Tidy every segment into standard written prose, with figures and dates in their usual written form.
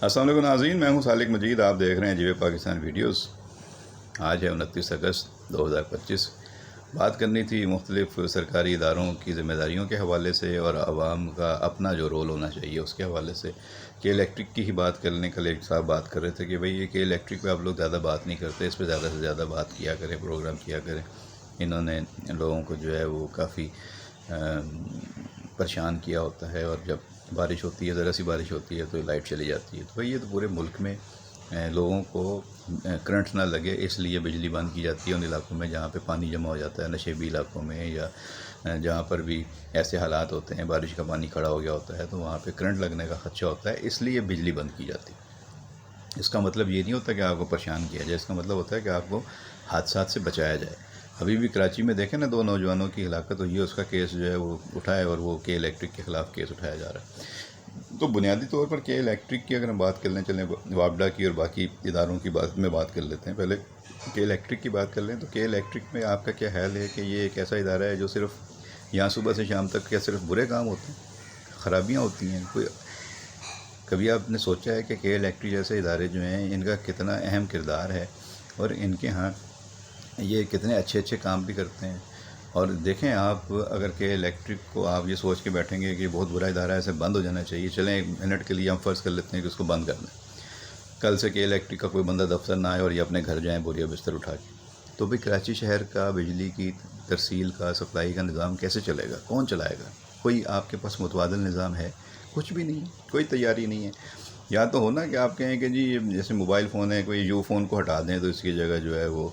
السلام علیکم ناظرین، میں ہوں سالک مجید، آپ دیکھ رہے ہیں جیو پاکستان ویڈیوز۔ آج ہے 29 اگست 2025۔ بات کرنی تھی مختلف سرکاری اداروں کی ذمہ داریوں کے حوالے سے اور عوام کا اپنا جو رول ہونا چاہیے اس کے حوالے سے کہ الیکٹرک کی ہی بات کرنے کا ایک صاحب بات کر رہے تھے کہ بھئی یہ کہ الیکٹرک پہ آپ لوگ زیادہ بات نہیں کرتے، اس پہ زیادہ سے زیادہ بات کیا کریں، پروگرام کیا کریں۔ انہوں نے لوگوں کو جو ہے وہ کافی پریشان کیا ہوتا ہے، اور جب بارش ہوتی ہے، ذرا سی بارش ہوتی ہے تو لائٹ چلی جاتی ہے۔ تو یہ تو پورے ملک میں لوگوں کو کرنٹ نہ لگے اس لیے بجلی بند کی جاتی ہے ان علاقوں میں جہاں پہ پانی جمع ہو جاتا ہے، نشیبی علاقوں میں، یا جہاں پر بھی ایسے حالات ہوتے ہیں بارش کا پانی کھڑا ہو گیا ہوتا ہے تو وہاں پہ کرنٹ لگنے کا خدشہ ہوتا ہے، اس لیے بجلی بند کی جاتی ہے۔ اس کا مطلب یہ نہیں ہوتا کہ آپ کو پریشان کیا جائے، اس کا مطلب ہوتا ہے کہ آپ کو حادثات سے بچایا جائے۔ ابھی بھی کراچی میں دیکھیں نا، 2 نوجوانوں کی ہلاکت ہوئی ہے، اس کا کیس جو ہے وہ اٹھایا اور وہ کے الیکٹرک کے خلاف کیس اٹھایا جا رہا ہے۔ تو بنیادی طور پر کے الیکٹرک کی اگر ہم بات کرنے چلیں، وابڈا کی اور باقی اداروں کی بات کر لیتے ہیں۔ پہلے کے الیکٹرک کی بات کر لیں تو کے الیکٹرک میں آپ کا کیا خیال ہے کہ یہ ایک ایسا ادارہ ہے جو صرف یہاں صبح سے شام تک کیا صرف برے کام ہوتے ہیں، خرابیاں ہوتی ہیں؟ کبھی آپ نے سوچا ہے کہ کے الیکٹرک جیسے ادارے جو ہیں ان کا کتنا اہم کردار ہے اور ان کے ہاں یہ کتنے اچھے اچھے کام بھی کرتے ہیں؟ اور دیکھیں، آپ اگر کہ الیکٹرک کو آپ یہ سوچ کے بیٹھیں گے کہ بہت برا ادارہ ہے، ایسے بند ہو جانا چاہیے، چلیں 1 منٹ کے لیے ہم فرض کر لیتے ہیں کہ اس کو بند کر دیں، کل سے کہ الیکٹرک کا کوئی بندہ دفتر نہ آئے اور یہ اپنے گھر جائیں بوریا بستر اٹھا کے، تو بھی کراچی شہر کا بجلی کی ترسیل کا، سپلائی کا نظام کیسے چلے گا؟ کون چلائے گا؟ کوئی آپ کے پاس متبادل نظام ہے؟ کچھ بھی نہیں ہے، کوئی تیاری نہیں ہے۔ یا تو ہونا کہ آپ کہیں کہ جی جیسے موبائل فون ہے، کوئی یو فون کو ہٹا دیں تو اس کی جگہ جو ہے وہ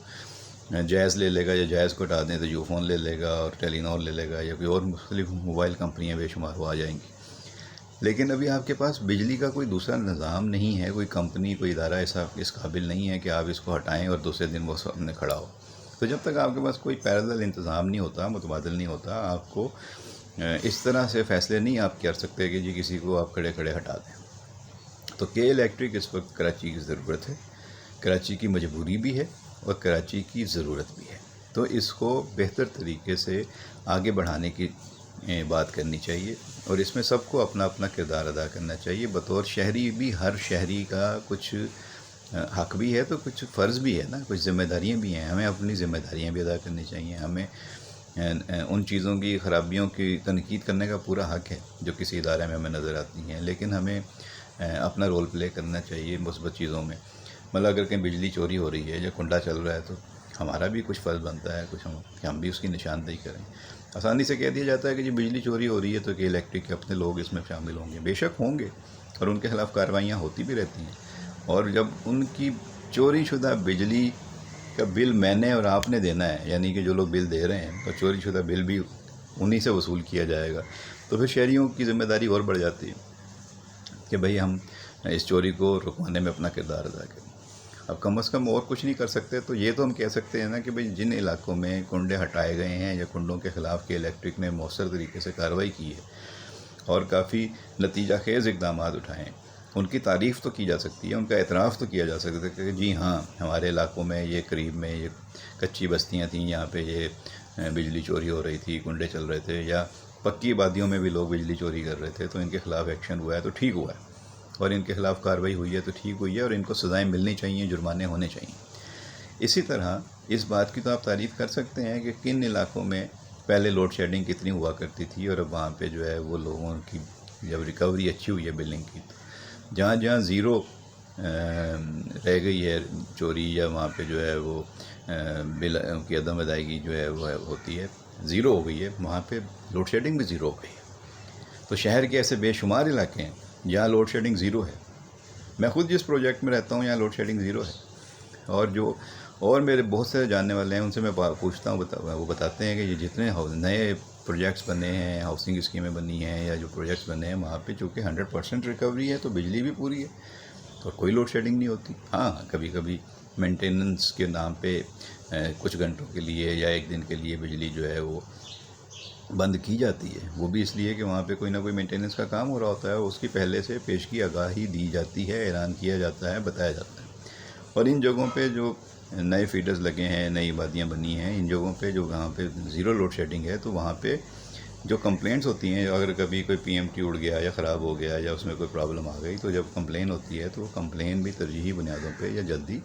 جائز لے لے گا، یا جائز کو ہٹا دیں تو یو فون لے لے گا اور ٹیلی نور لے لے گا، یا کوئی اور مختلف موبائل کمپنیاں بے شمار وہ آ جائیں گی۔ لیکن ابھی آپ کے پاس بجلی کا کوئی دوسرا نظام نہیں ہے، کوئی کمپنی، کوئی ادارہ ایسا اس قابل نہیں ہے کہ آپ اس کو ہٹائیں اور دوسرے دن وہ سامنے کھڑا ہو۔ تو جب تک آپ کے پاس کوئی پیرالل انتظام نہیں ہوتا، متبادل نہیں ہوتا، آپ کو اس طرح سے فیصلے نہیں آپ کر سکتے کہ جی کسی کو آپ کھڑے کھڑے ہٹا دیں۔ تو کے الیکٹرک اس وقت کراچی کی ضرورت ہے، کراچی کی مجبوری بھی ہے اور کراچی کی ضرورت بھی ہے۔ تو اس کو بہتر طریقے سے آگے بڑھانے کی بات کرنی چاہیے، اور اس میں سب کو اپنا اپنا کردار ادا کرنا چاہیے۔ بطور شہری بھی ہر شہری کا کچھ حق بھی ہے تو کچھ فرض بھی ہے نا، کچھ ذمہ داریاں بھی ہیں، ہمیں اپنی ذمہ داریاں بھی ادا کرنی چاہیے۔ ہمیں ان چیزوں کی خرابیوں کی تنقید کرنے کا پورا حق ہے جو کسی ادارے میں ہمیں نظر آتی ہیں، لیکن ہمیں اپنا رول پلے کرنا چاہیے مثبت چیزوں میں۔ مطلب اگر کہیں بجلی چوری ہو رہی ہے یا کنڈا چل رہا ہے تو ہمارا بھی کچھ فرض بنتا ہے، کہ ہم بھی اس کی نشاندہی کریں۔ آسانی سے کہہ دیا جاتا ہے کہ جی بجلی چوری ہو رہی ہے تو کہ الیکٹرک کے اپنے لوگ اس میں شامل ہوں گے، بے شک ہوں گے، اور ان کے خلاف کارروائیاں ہوتی بھی رہتی ہیں، اور جب ان کی چوری شدہ بجلی کا بل میں نے اور آپ نے دینا ہے، یعنی کہ جو لوگ بل دے رہے ہیں، اور چوری شدہ بل بھی انہی سے وصول کیا جائے گا، تو پھر شہریوں کی ذمہ داری اور بڑھ جاتی ہے کہ بھئی ہم اس چوری کو رکوانے میں اپنا کردار ادا کریں۔ اب کم از کم اور کچھ نہیں کر سکتے تو یہ تو ہم کہہ سکتے ہیں نا کہ بھئی جن علاقوں میں کنڈے ہٹائے گئے ہیں یا کنڈوں کے خلاف کے الیکٹرک نے مؤثر طریقے سے کارروائی کی ہے اور کافی نتیجہ خیز اقدامات اٹھائے ہیں، ان کی تعریف تو کی جا سکتی ہے، ان کا اعتراف تو کیا جا سکتا ہے کہ جی ہاں ہمارے علاقوں میں یہ قریب میں یہ کچی بستیاں تھیں، یہاں پہ یہ بجلی چوری ہو رہی تھی، کنڈے چل رہے تھے، یا پکی آبادیوں میں بھی لوگ بجلی چوری کر رہے تھے، تو ان کے خلاف ایکشن ہوا ہے تو ٹھیک ہوا ہے، اور ان کے خلاف کارروائی ہوئی ہے تو ٹھیک ہوئی ہے، اور ان کو سزائیں ملنی چاہیے، جرمانے ہونے چاہیے۔ اسی طرح اس بات کی تو آپ تعریف کر سکتے ہیں کہ کن علاقوں میں پہلے لوڈ شیڈنگ کتنی ہوا کرتی تھی، اور اب وہاں پہ جو ہے وہ لوگوں کی جب ریکوری اچھی ہوئی ہے بلنگ کی، تو جہاں جہاں زیرو رہ گئی ہے چوری، یا وہاں پہ جو ہے وہ بل کی عدم ادائیگی جو ہے وہ ہوتی ہے، زیرو ہو گئی ہے، وہاں پہ لوڈ شیڈنگ بھی زیرو ہو گئی ہے۔ تو شہر کے ایسے بے شمار علاقے ہیں جہاں لوڈ شیڈنگ زیرو ہے۔ میں خود جس پروجیکٹ میں رہتا ہوں یہاں لوڈ شیڈنگ زیرو ہے، اور میرے بہت سے جاننے والے ہیں، ان سے میں پوچھتا ہوں، وہ بتاتے ہیں کہ یہ جتنے نئے پروجیکٹس بنے ہیں، ہاؤسنگ اسکیمیں بنی ہیں، یا جو پروجیکٹس بنے ہیں، وہاں پہ چونکہ 100% ریکوری ہے تو بجلی بھی پوری ہے اور کوئی لوڈ شیڈنگ نہیں ہوتی۔ ہاں کبھی کبھی مینٹیننس کے نام پہ کچھ گھنٹوں کے لیے یا 1 دن کے لیے بجلی جو ہے وہ بند کی جاتی ہے، وہ بھی اس لیے کہ وہاں پہ کوئی نہ کوئی مینٹیننس کا کام ہو رہا ہوتا ہے، اس کی پہلے سے پیشگی آگاہی دی جاتی ہے، اعلان کیا جاتا ہے، بتایا جاتا ہے۔ اور ان جگہوں پہ جو نئے فیڈرز لگے ہیں، نئی آبادیاں بنی ہیں، ان جگہوں پہ جو وہاں پہ زیرو لوڈ شیڈنگ ہے تو وہاں پہ جو کمپلینٹس ہوتی ہیں، اگر کبھی کوئی PMT اڑ گیا یا خراب ہو گیا یا اس میں کوئی پرابلم آ گئی، تو جب کمپلین ہوتی ہے تو وہ کمپلین بھی ترجیحی بنیادوں پہ یا جلدی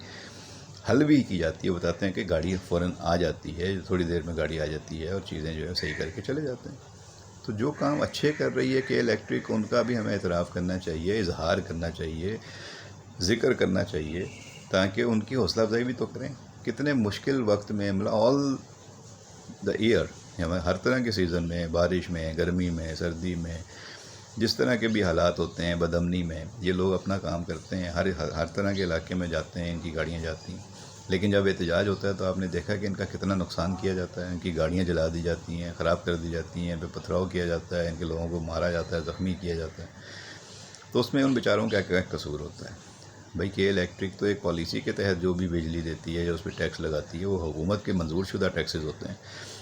حل بھی کی جاتی ہے. بتاتے ہیں کہ گاڑی فوراً آ جاتی ہے، تھوڑی دیر میں گاڑی آ جاتی ہے اور چیزیں جو ہے صحیح کر کے چلے جاتے ہیں. تو جو کام اچھے کر رہی ہے کہ الیکٹرک، ان کا بھی ہمیں اعتراف کرنا چاہیے، اظہار کرنا چاہیے، ذکر کرنا چاہیے، تاکہ ان کی حوصلہ افزائی بھی تو کریں. کتنے مشکل وقت میں، مطلب آل دا ایئر، ہر طرح کے سیزن میں، بارش میں، گرمی میں، سردی میں، جس طرح کے بھی حالات ہوتے ہیں، بدامنی میں، یہ لوگ اپنا کام کرتے ہیں. ہر طرح کے علاقے میں جاتے ہیں، ان کی گاڑیاں جاتی ہیں. لیکن جب احتجاج ہوتا ہے تو آپ نے دیکھا کہ ان کا کتنا نقصان کیا جاتا ہے. ان کی گاڑیاں جلا دی جاتی ہیں، خراب کر دی جاتی ہیں، پہ پتھراؤ کیا جاتا ہے، ان کے لوگوں کو مارا جاتا ہے، زخمی کیا جاتا ہے. تو اس میں ان بیچاروں کا کیا قصور ہوتا ہے؟ بھائی کہ الیکٹرک تو ایک پالیسی کے تحت جو بھی بجلی دیتی ہے یا اس پہ ٹیکس لگاتی ہے، وہ حکومت کے منظور شدہ ٹیکسز ہوتے ہیں.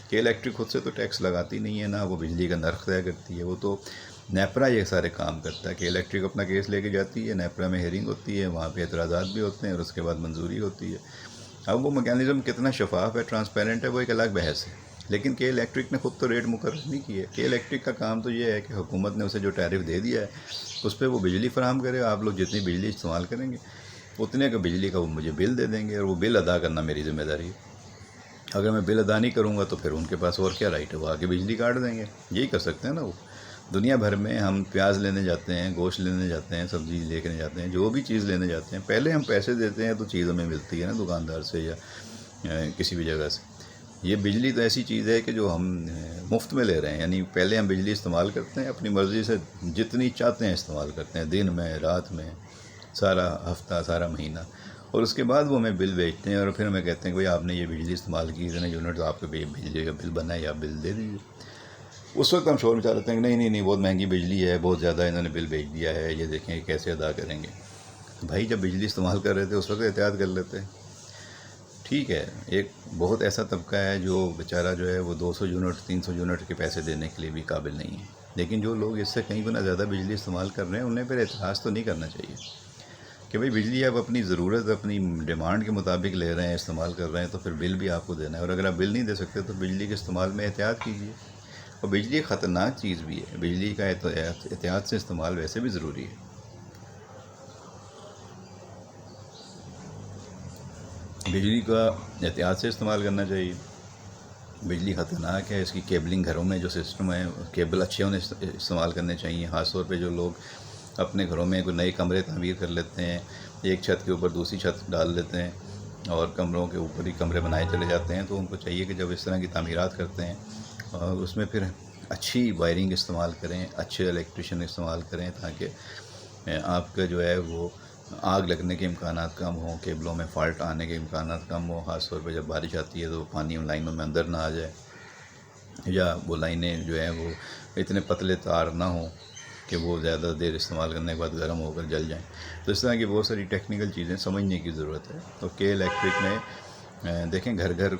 کہ الیکٹرک خود سے تو ٹیکس لگاتی نہیں ہے، نہ وہ بجلی کا نرخ طے کرتی ہے. وہ تو نیپرا یہ سارے کام کرتا ہے کہ الیکٹرک اپنا کیس لے کے جاتی ہے، نیپرا میں ہیرنگ ہوتی ہے، وہاں پہ اعتراضات بھی ہوتے ہیں اور اس کے بعد منظوری ہوتی ہے. اب وہ میکینزم کتنا شفاف ہے، ٹرانسپیرنٹ ہے، وہ ایک الگ بحث ہے. لیکن کہ الیکٹرک نے خود تو ریٹ مقرر نہیں کی ہے. کہ الیکٹرک کا کام تو یہ ہے کہ حکومت نے اسے جو ٹیرف دے دیا ہے اس پہ وہ بجلی فراہم کرے. آپ لوگ جتنی بجلی استعمال کریں گے اتنے کا بجلی کا وہ مجھے بل دے دیں گے، اور وہ بل ادا کرنا میری ذمہ داری ہے. اگر میں بل ادا نہیں کروں گا تو پھر ان کے پاس اور کیا رائٹ ہے، وہ آ کے بجلی کاٹ دیں گے. یہی کر سکتے ہیں نا وہ. دنیا بھر میں ہم پیاز لینے جاتے ہیں، گوشت لینے جاتے ہیں، سبزی لے کے جاتے ہیں، جو بھی چیز لینے جاتے ہیں، پہلے ہم پیسے دیتے ہیں تو چیز ہمیں ملتی ہے نا دکاندار سے یا کسی بھی جگہ سے. یہ بجلی تو ایسی چیز ہے کہ جو ہم مفت میں لے رہے ہیں. یعنی پہلے ہم بجلی استعمال کرتے ہیں، اپنی مرضی سے جتنی چاہتے ہیں استعمال کرتے ہیں، دن میں، رات میں، سارا ہفتہ، سارا مہینہ. اور اس کے بعد وہ ہمیں بل بھیجتے ہیں اور پھر ہمیں کہتے ہیں کہ بھائی آپ نے یہ بجلی استعمال کی، اتنے یونٹ تو آپ کے بجلی کا بل بنا ہے، یا بل دے دیجیے. اس وقت ہم شور مچا لیتے ہیں کہ نہیں بہت مہنگی بجلی ہے، بہت زیادہ انہوں نے بل بھیج دیا ہے، یہ دیکھیں کہ کیسے ادا کریں گے. بھائی جب بجلی استعمال کر رہے تھے اس وقت احتیاط کر لیتے. ٹھیک ہے، ایک بہت ایسا طبقہ ہے جو بیچارہ جو ہے وہ 200 یونٹ 300 یونٹ کے پیسے دینے کے لیے بھی قابل نہیں ہے. لیکن جو لوگ اس سے کہیں گنا زیادہ بجلی استعمال کر رہے ہیں انہیں پھر اعتراض تو نہیں کرنا چاہیے کہ بھئی بجلی آپ اپنی ضرورت، اپنی ڈیمانڈ کے مطابق لے رہے ہیں، استعمال کر رہے ہیں، تو پھر بل بھی آپ کو دینا ہے. اور اگر آپ بل نہیں دے سکتے تو بجلی کے استعمال میں احتیاط کیجیے. اور بجلی ایک خطرناک چیز بھی ہے، بجلی کا احتیاط سے استعمال ویسے بھی ضروری ہے. بجلی کا احتیاط سے استعمال کرنا چاہیے. بجلی خطرناک ہے، اس کی کیبلنگ گھروں میں جو سسٹم ہے، کیبل اچھے ہونے استعمال کرنے چاہیے. خاص طور پہ جو لوگ اپنے گھروں میں کوئی نئے کمرے تعمیر کر لیتے ہیں، ایک چھت کے اوپر دوسری چھت ڈال لیتے ہیں اور کمروں کے اوپر ہی کمرے بنائے چلے جاتے ہیں، تو ان کو چاہیے کہ جب اس طرح کی تعمیرات کرتے ہیں اور اس میں پھر اچھی وائرنگ استعمال کریں، اچھے الیکٹریشین استعمال کریں، تاکہ آپ کا جو ہے وہ آگ لگنے کے امکانات کم ہوں، کیبلوں میں فالٹ آنے کے امکانات کم ہوں. خاص طور پہ جب بارش آتی ہے تو پانی ان لائنوں میں اندر نہ آ جائے، یا وہ لائنیں جو ہیں وہ اتنے پتلے تار نہ ہوں کہ وہ زیادہ دیر استعمال کرنے کے بعد گرم ہو کر جل جائیں. تو اس طرح کی بہت ساری ٹیکنیکل چیزیں سمجھنے کی ضرورت ہے. تو کے الیکٹرک میں دیکھیں گھر گھر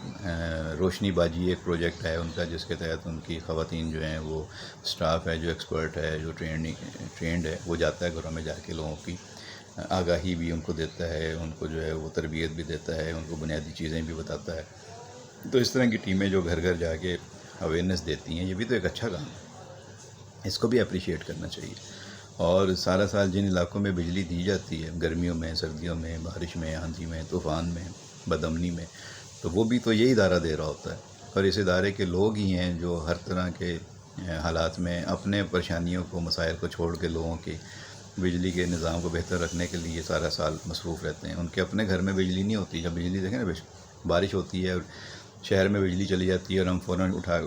روشنی باجی ایک پروجیکٹ ہے ان کا، جس کے تحت ان کی خواتین جو ہیں وہ اسٹاف ہے جو ایکسپرٹ ہے، جو ٹرینڈ ہے، وہ جاتا ہے گھروں میں جا کے لوگوں کی آگاہی بھی ان کو دیتا ہے، ان کو جو ہے وہ تربیت بھی دیتا ہے، ان کو بنیادی چیزیں بھی بتاتا ہے. تو اس طرح کی ٹیمیں جو گھر گھر جا کے اویئرنیس دیتی ہیں، یہ بھی تو ایک اچھا کام ہے، اس کو بھی اپریشیٹ کرنا چاہیے. اور سارا سال جن علاقوں میں بجلی دی جاتی ہے، گرمیوں میں، سردیوں میں، بارش میں، آندھی میں، طوفان میں، بدامنی میں، تو وہ بھی تو یہی ادارہ دے رہا ہوتا ہے. اور اس ادارے کے لوگ ہی ہیں جو ہر طرح کے حالات میں اپنے پریشانیوں کو، مسائل کو چھوڑ کے لوگوں کی بجلی کے نظام کو بہتر رکھنے کے لیے سارا سال مصروف رہتے ہیں. ان کے اپنے گھر میں بجلی نہیں ہوتی. جب بجلی دیکھیں نا، بارش ہوتی ہے اور شہر میں بجلی چلی جاتی ہے اور ہم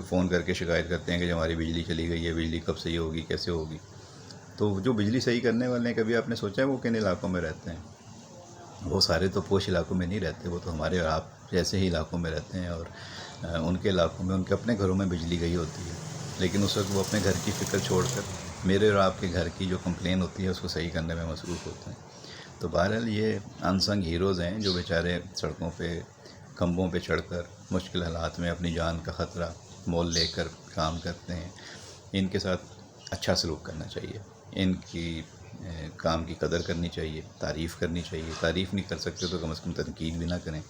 فون کر کے شکایت کرتے ہیں کہ ہماری بجلی چلی گئی ہے، بجلی کب صحیح ہوگی، کیسے ہوگی. تو جو بجلی صحیح کرنے والے ہیں، کبھی آپ نے سوچا ہے وہ کن علاقوں میں رہتے ہیں؟ وہ سارے تو پوش علاقوں میں نہیں رہتے، وہ تو ہمارے اور آپ جیسے ہی علاقوں میں رہتے ہیں. اور ان کے علاقوں میں ان کے اپنے گھروں میں بجلی گئی ہوتی ہے، لیکن اس وقت وہ اپنے گھر کی فکر چھوڑ کر میرے اور آپ کے گھر کی جو کمپلین ہوتی ہے اس کو صحیح کرنے میں مصروف ہوتے ہیں. تو بہرحال یہ انسنگ ہیروز ہیں جو بیچارے سڑکوں پہ، کھمبوں پہ چڑھ کر مشکل حالات میں اپنی جان کا خطرہ مول لے کر کام کرتے ہیں. ان کے ساتھ اچھا سلوک کرنا چاہیے، ان کی کام کی قدر کرنی چاہیے، تعریف کرنی چاہیے. تعریف نہیں کر سکتے تو کم از کم تنقید بھی نہ کریں.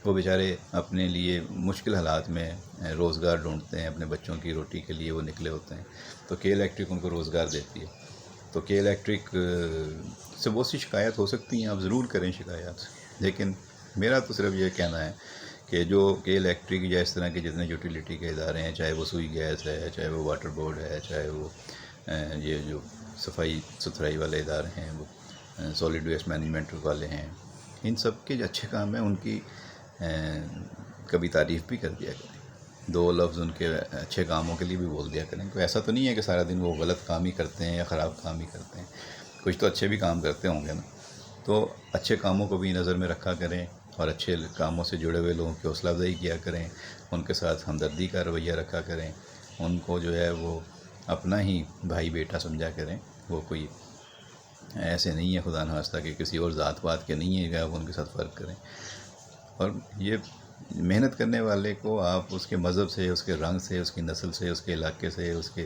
وہ بیچارے اپنے لیے مشکل حالات میں روزگار ڈھونڈتے ہیں، اپنے بچوں کی روٹی کے لیے وہ نکلے ہوتے ہیں، تو کے الیکٹرک ان کو روزگار دیتی ہے۔ تو کے الیکٹرک سے بہت سی شکایت ہو سکتی ہیں، آپ ضرور کریں شکایات، لیکن میرا تو صرف یہ کہنا ہے کہ جو کے الیکٹرک یا اس طرح کے جتنے یوٹیلیٹی کے ادارے ہیں، چاہے وہ سوئی گیس ہے، چاہے وہ واٹر بورڈ ہے، چاہے وہ یہ جو صفائی ستھرائی والے ادارے ہیں، وہ سالڈ ویسٹ مینجمنٹ والے ہیں، ان سب کے جو اچھے کام ہیں ان کی کبھی تعریف بھی کر دیا کریں، دو لفظ ان کے اچھے کاموں کے لیے بھی بول دیا کریں۔ کوئی ایسا تو نہیں ہے کہ سارا دن وہ غلط کام ہی کرتے ہیں یا خراب کام ہی کرتے ہیں، کچھ تو اچھے بھی کام کرتے ہوں گے نا، تو اچھے کاموں کو بھی نظر میں رکھا کریں اور اچھے کاموں سے جڑے ہوئے لوگوں کی حوصلہ افزائی کیا کریں، ان کے ساتھ ہمدردی کا رویہ رکھا کریں، ان کو جو ہے وہ اپنا ہی بھائی بیٹا سمجھا کریں، وہ کوئی ایسے نہیں ہے خدا نخواستہ کہ کسی اور ذات پات کے نہیں ہے کہ آپ ان کے ساتھ فرق کریں۔ اور یہ محنت کرنے والے کو آپ اس کے مذہب سے، اس کے رنگ سے، اس کی نسل سے، اس کے علاقے سے، اس کے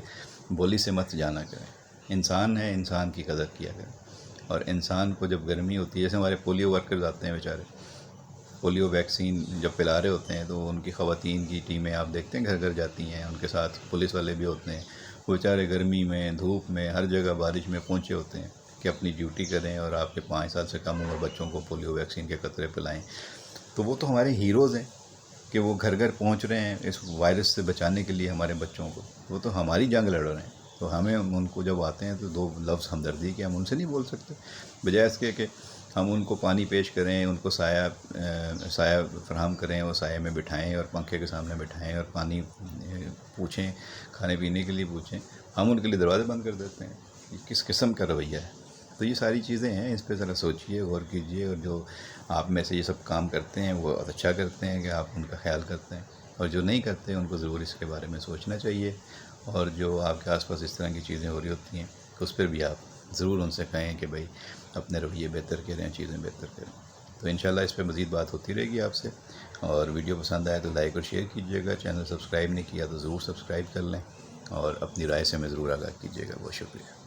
بولی سے مت جانا کریں، انسان ہے، انسان کی قدر کیا کریں۔ اور انسان کو جب گرمی ہوتی ہے، جیسے ہمارے پولیو ورکرز آتے ہیں بیچارے، پولیو ویکسین جب پلا رہے ہوتے ہیں تو ان کی خواتین کی ٹیمیں آپ دیکھتے ہیں گھر گھر جاتی ہیں، ان کے ساتھ پولیس والے بھی ہوتے ہیں، وہ بیچارے گرمی میں، دھوپ میں، ہر جگہ بارش میں پہنچے ہوتے ہیں کہ اپنی ڈیوٹی کریں اور آپ کے 5 سال سے کم عمر بچوں کو پولیو ویکسین کے قطرے پلائیں۔ تو وہ تو ہمارے ہیروز ہیں کہ وہ گھر گھر پہنچ رہے ہیں اس وائرس سے بچانے کے لیے ہمارے بچوں کو، وہ تو ہماری جنگ لڑ رہے ہیں۔ تو ہمیں ان کو جب آتے ہیں تو دو لفظ ہمدردی کے ہم ان سے نہیں بول سکتے، بجائے اس کے کہ ہم ان کو پانی پیش کریں، ان کو سایہ فراہم کریں، وہ سائے میں بٹھائیں اور پنکھے کے سامنے بٹھائیں اور پانی پوچھیں، کھانے پینے کے لیے پوچھیں، ہم ان کے لیے دروازے بند کر دیتے ہیں۔ یہ کس قسم کا رویہ ہے؟ تو یہ ساری چیزیں ہیں، اس پہ ذرا سوچئے، غور کیجئے، اور جو آپ میں سے یہ سب کام کرتے ہیں وہ اچھا کرتے ہیں کہ آپ ان کا خیال کرتے ہیں، اور جو نہیں کرتے ان کو ضرور اس کے بارے میں سوچنا چاہیے، اور جو آپ کے آس پاس اس طرح کی چیزیں ہو رہی ہوتی ہیں اس پر بھی آپ ضرور ان سے کہیں کہ بھائی اپنے رویے بہتر کریں، چیزیں بہتر کریں۔ تو انشاءاللہ اس پہ مزید بات ہوتی رہے گی آپ سے، اور ویڈیو پسند آئے تو لائک اور شیئر کیجیے گا، چینل سبسکرائب نہیں کیا تو ضرور سبسکرائب کر لیں، اور اپنی رائے سے ہمیں ضرور آگاہ کیجیے گا۔ بہت شکریہ۔